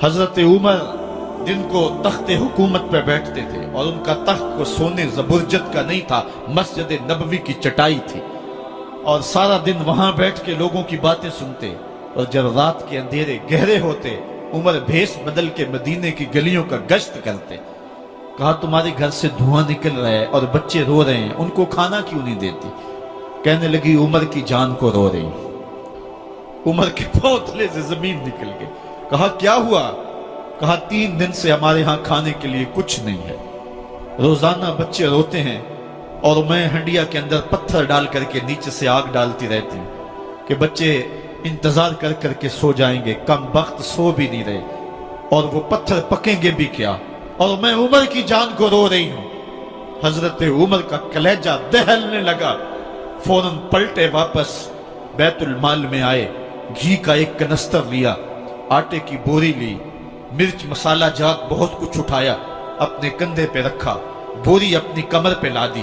حضرت عمر جن کو تخت حکومت پہ بیٹھتے تھے اور ان کا تخت کو سونے زبرجد کا نہیں تھا، مسجد نبوی کی چٹائی تھی، اور سارا دن وہاں بیٹھ کے لوگوں کی باتیں سنتے، اور جب رات کے اندھیرے گہرے ہوتے عمر بھیس بدل کے مدینے کی گلیوں کا گشت کرتے۔ کہا تمہارے گھر سے دھواں نکل رہا ہے اور بچے رو رہے ہیں، ان کو کھانا کیوں نہیں دیتی؟ کہنے لگی عمر کی جان کو رو رہی۔ عمر کے پاؤں تلے سے زمین نکل گئی۔ کہا کیا ہوا؟ کہا 3 دن سے ہمارے ہاں کھانے کے لیے کچھ نہیں ہے، روزانہ بچے روتے ہیں اور میں ہنڈیا کے اندر پتھر ڈال کر کے نیچے سے آگ ڈالتی رہتی ہوں کہ بچے انتظار کر کر کے سو جائیں گے، کم بخت سو بھی نہیں رہے، اور وہ پتھر پکیں گے بھی کیا، اور میں عمر کی جان کو رو رہی ہوں۔ حضرت عمر کا کلیجہ دہلنے لگا، فوراً پلٹے، واپس بیت المال میں آئے، گھی کا ایک کنستر لیا، آٹے کی بوری لی، مرچ مسالہ جات بہت کچھ اٹھایا، اپنے کندھے پہ رکھا، بوری اپنی کمر پہ لا دی۔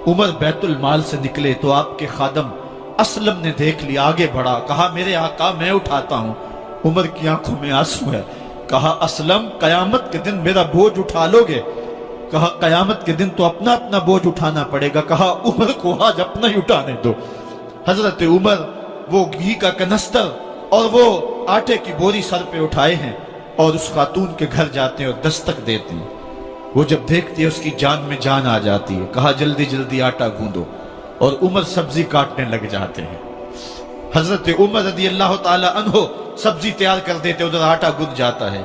عمر بیت المال سے نکلے تو آپ کے خادم اسلم نے دیکھ لیا، آگے بڑھا، کہا میرے آقا میں اٹھاتا ہوں۔ عمر کی آنکھوں میں آنسو ہے۔ کہا اسلم قیامت کے دن میرا بوجھ اٹھا لو گے؟ کہا قیامت کے دن تو اپنا اپنا بوجھ اٹھانا پڑے گا۔ کہا عمر کو آج اپنا ہی اٹھانے دو۔ حضرت عمر وہ گھی کا کنستر اور وہ آٹے کی بوری سر پہ اٹھائے ہیں اور اس خاتون کے گھر جاتے ہیں اور دستک دیتے ہیں۔ وہ جب دیکھتی ہے اس کی جان میں جان آ جاتی ہے۔ کہا جلدی جلدی آٹا گوندو، اور عمر سبزی کاٹنے لگ جاتے ہیں۔ حضرت عمر رضی اللہ تعالی عنہ سبزی تیار کر دیتے، ادھر آٹا گند جاتا ہے،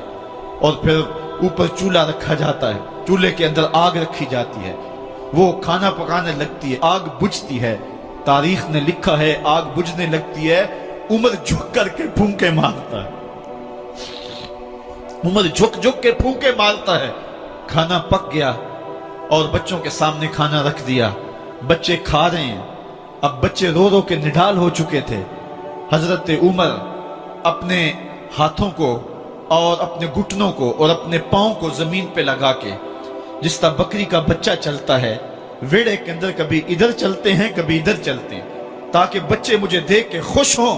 اور پھر اوپر چولہا رکھا جاتا ہے، چولہے کے اندر آگ رکھی جاتی ہے، وہ کھانا پکانے لگتی ہے، آگ بجھتی ہے۔ تاریخ نے لکھا ہے آگ بجھنے لگتی ہے، عمر جھک کر کے پھونکے مارتا ہے، عمر جھک جھک کے پھونکے مارتا ہے۔ کھانا پک گیا اور بچوں کے سامنے کھانا رکھ دیا، بچے کھا رہے ہیں۔ اب بچے رو رو کے نڈال ہو چکے تھے۔ حضرت عمر اپنے ہاتھوں کو اور اپنے گھٹنوں کو اور اپنے پاؤں کو زمین پہ لگا کے، جس طرح بکری کا بچہ چلتا ہے، ویڑے کے اندر کبھی ادھر چلتے ہیں کبھی ادھر چلتے ہیں، تاکہ بچے مجھے دیکھ کے خوش ہوں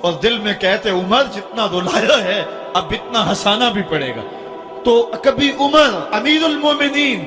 اور دل میں کہتے عمر جتنا رلایا ہے اب اتنا ہنسانا بھی پڑے گا۔ تو کبھی عمر امیر المومنین،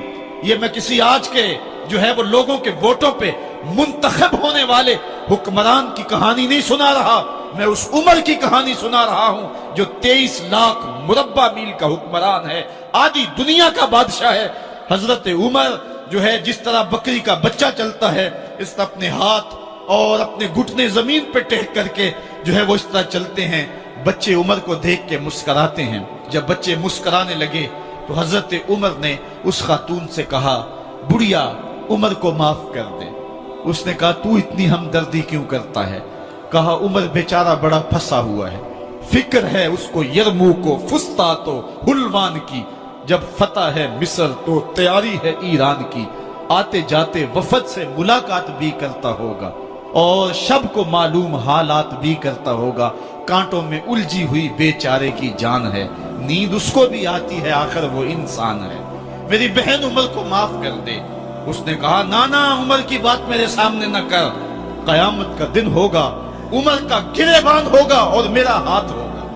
یہ میں کسی آج کے جو ہے وہ لوگوں کے ووٹوں پہ منتخب ہونے والے حکمران کی کہانی نہیں سنا رہا، میں اس عمر کی کہانی سنا رہا ہوں جو 23 لاکھ مربع میل کا حکمران ہے، آدھی دنیا کا بادشاہ ہے۔ حضرت عمر جو ہے جس طرح بکری کا بچہ چلتا ہے، اس طرح اپنے ہاتھ اور اپنے گھٹنے زمین پہ ٹیک کر کے جو ہے وہ اس طرح چلتے ہیں۔ بچے عمر کو دیکھ کے مسکراتے ہیں۔ جب بچے مسکرانے لگے تو حضرت عمر نے اس خاتون سے کہا بڑھیا عمر کو معاف کر دے۔ اس نے کہا تو اتنی ہمدردی کیوں کرتا ہے؟ کہا عمر بیچارہ بڑا پھنسا ہوا ہے، فکر ہے اس کو یرموک و فسطاط و حلوان کی، جب فتح ہے مصر تو تیاری ہے ایران کی، آتے جاتے وفد سے ملاقات بھی کرتا ہوگا اور شب کو معلوم حالات بھی کرتا ہوگا، کانٹوں میں الجھی ہوئی بیچارے کی جان ہے، نیند اس کو بھی آتی ہے، آخر وہ انسان ہے، میری بہن عمر کو معاف کر دے۔ اس نے کہا نانا عمر کی بات میرے سامنے نہ کر، قیامت کا دن ہوگا، عمر کا گریبان ہوگا اور میرا ہاتھ ہوگا۔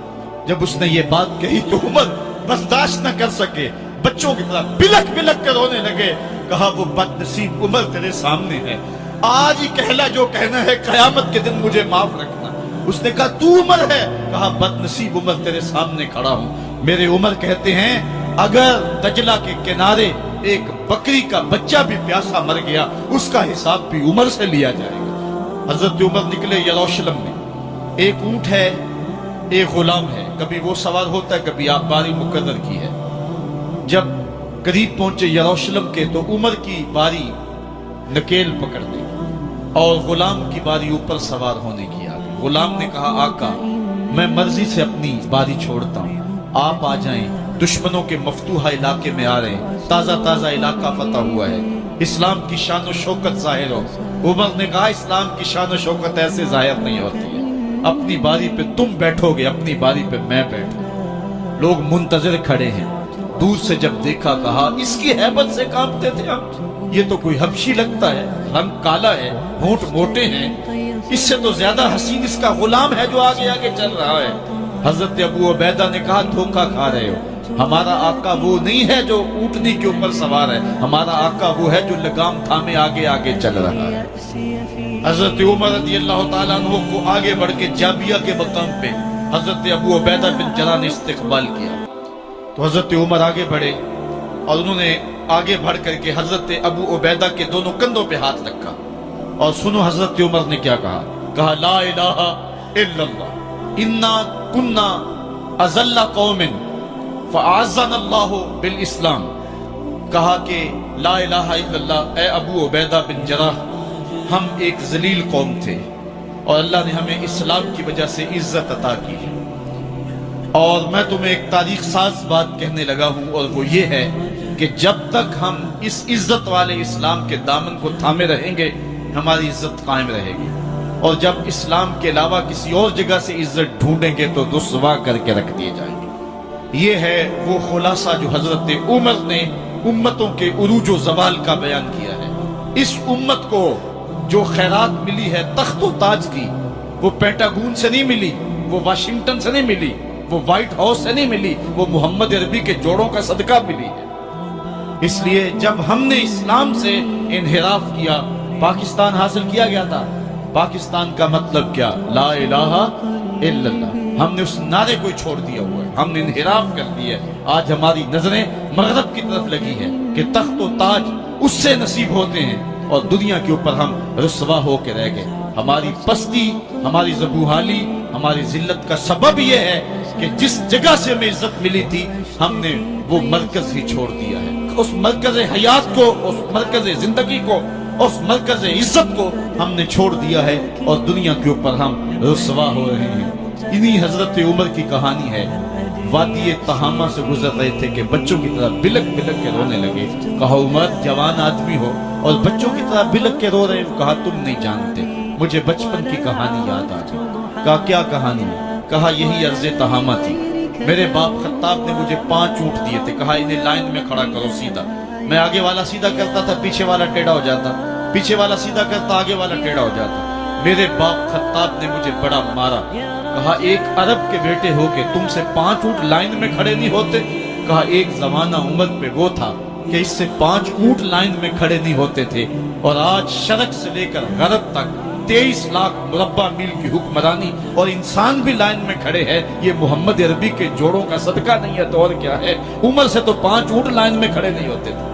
جب اس نے یہ بات کہی تو عمر برداشت نہ کر سکے، بچوں کی طرح بلک بلک کر رونے لگے۔ کہا وہ بد نصیب عمر تیرے سامنے ہے، آج ہی کہلا جو کہنا ہے، قیامت کے دن مجھے معاف رکھنا۔ اس نے کہا تو عمر ہے؟ کہا بد نصیب عمر تیرے سامنے کھڑا ہوں۔ میرے عمر کہتے ہیں اگر دجلہ کے کنارے ایک بکری کا بچہ بھی پیاسا مر گیا، اس کا حساب بھی عمر سے لیا جائے گا۔ حضرت عمر نکلے یروشلم میں، ایک اونٹ ہے ایک غلام ہے، کبھی وہ سوار ہوتا ہے کبھی آپ باری مقرر کی ہے۔ جب قریب پہنچے یروشلم کے تو عمر کی باری نکیل پکڑ دی اور غلام کی باری اوپر سوار ہونے کی آ گئی۔ غلام نے کہا آقا میں مرضی سے اپنی باری چھوڑتا ہوں، آپ آ جائیں، دشمنوں کے مفتوحہ علاقے میں آ رہے ہیں، تازہ تازہ علاقہ فتح ہوا ہے، اسلام کی شان و شوکت ظاہر ہو۔ عمر نے کہا اسلام کی شان و شوکت ایسے ظاہر نہیں ہوتی ہے، اپنی باری پہ تم بیٹھو گے، اپنی باری پہ میں بیٹھوں۔ لوگ منتظر کھڑے ہیں، دور سے جب دیکھا کہا اس کی ہیبت سے کانپتے تھے ہم، یہ تو کوئی حبشی لگتا ہے، رنگ کالا ہے، ہونٹ موٹے ہیں، اس سے تو زیادہ حسین اس کا غلام ہے جو آگے آگے چل رہا ہے۔ حضرت ابو عبیدہ نے کہا دھوکہ کھا رہے ہو، ہمارا آقا وہ نہیں ہے جو اونٹنی کے اوپر سوار ہے، ہمارا آقا وہ ہے جو لگام تھامے آگے آگے چل رہا ہے۔ حضرت عمر رضی اللہ تعالیٰ عنہ کو آگے بڑھ کے جابیہ کے مقام پہ حضرت ابو عبیدہ بن جراح نے استقبال کیا، تو حضرت عمر آگے بڑھے اور انہوں نے آگے بڑھ کر کے حضرت ابو عبیدہ کے دونوں کندھوں پہ ہاتھ رکھا، اور سنو حضرت عمر نے کیا کہا، کہا لا الہ الا اللہ انا کنا اذل قوم فاعزنا اللہ بالاسلام۔ کہا کہ لا الہ الا اللہ، اے ابو عبیدہ بن جراح، ہم ایک ذلیل قوم تھے اور اللہ نے ہمیں اسلام کی وجہ سے عزت عطا کی، اور میں تمہیں ایک تاریخ ساز بات کہنے لگا ہوں، اور وہ یہ ہے کہ جب تک ہم اس عزت والے اسلام کے دامن کو تھامے رہیں گے ہماری عزت قائم رہے گی، اور جب اسلام کے علاوہ کسی اور جگہ سے عزت ڈھونڈیں گے تو رسوا کر کے رکھ دیے جائیں گے۔ یہ ہے وہ خلاصہ جو حضرت عمر نے امتوں کے عروج و زوال کا بیان کیا ہے۔ اس امت کو جو خیرات ملی ہے تخت و تاج کی، وہ پینٹاگون سے نہیں ملی، وہ واشنگٹن سے نہیں ملی، وہ وائٹ ہاؤس سے نہیں ملی، وہ محمد عربی کے جوڑوں کا صدقہ ملی ہے۔ اس لیے جب ہم نے اسلام سے انحراف کیا، پاکستان حاصل کیا گیا تھا، پاکستان کا مطلب کیا؟ لا الہ الا اللہ۔ ہم نے اس نعرے کو چھوڑ دیا ہوا ہے، ہم نے انحراف کر دیا ہے۔ آج ہماری نظریں مغرب کی طرف لگی ہیں کہ تخت و تاج اس سے نصیب ہوتے ہیں، اور دنیا کے اوپر ہم رسوا ہو کے رہ گئے۔ ہماری پستی، ہماری زبوحالی، ہماری ذلت کا سبب یہ ہے کہ جس جگہ سے ہمیں عزت ملی تھی ہم نے وہ مرکز ہی چھوڑ دیا ہے۔ اس مرکز حیات کو، اس مرکز زندگی کو، اس مرکز عزت کو ہم نے چھوڑ دیا ہے، اور دنیا کے اوپر ہم رسوا ہو رہے ہیں۔ انہی حضرت عمر کی کہانی ہے۔ وادی تہامہ سے گزر رہے تھے کہ بچوں کی طرح بلک بلک کے رونے لگے۔ کہا عمر جوان آدمی ہو اور بچوں کی طرح بلک کے رو رہے ہو؟ کہا تم نہیں جانتے، مجھے بچپن کی کہانی یاد آ گئی۔ کہا کیا کہانی؟ کہا یہی عرض تہامہ تھی، میرے باپ خطاب نے مجھے 5 اونٹ دیے تھے، کہا انہیں لائن میں کھڑا کرو سیدھا۔ میں آگے والا سیدھا کرتا تھا، پیچھے والا ٹیڑھا ہو جاتا، پیچھے والا سیدھا کرتا، آگے والا ٹیڑھا ہو جاتا۔ میرے باپ خطاب نے مجھے بڑا مارا۔ کہا ایک عرب کے بیٹے ہو کے تم سے 5 اونٹ لائن میں کھڑے نہیں ہوتے؟ کہا ایک زمانہ عمر پہ وہ تھا کہ اس سے 5 اونٹ لائن میں کھڑے نہیں ہوتے تھے، اور آج شرق سے لے کر غرب تک 23 لاکھ مربع میل کی حکمرانی اور انسان بھی لائن میں کھڑے ہیں۔ یہ محمد عربی کے جوڑوں کا صدقہ نہیں ہے تو اور کیا ہے؟ عمر سے تو 5 اونٹ لائن میں کھڑے نہیں ہوتے تھے۔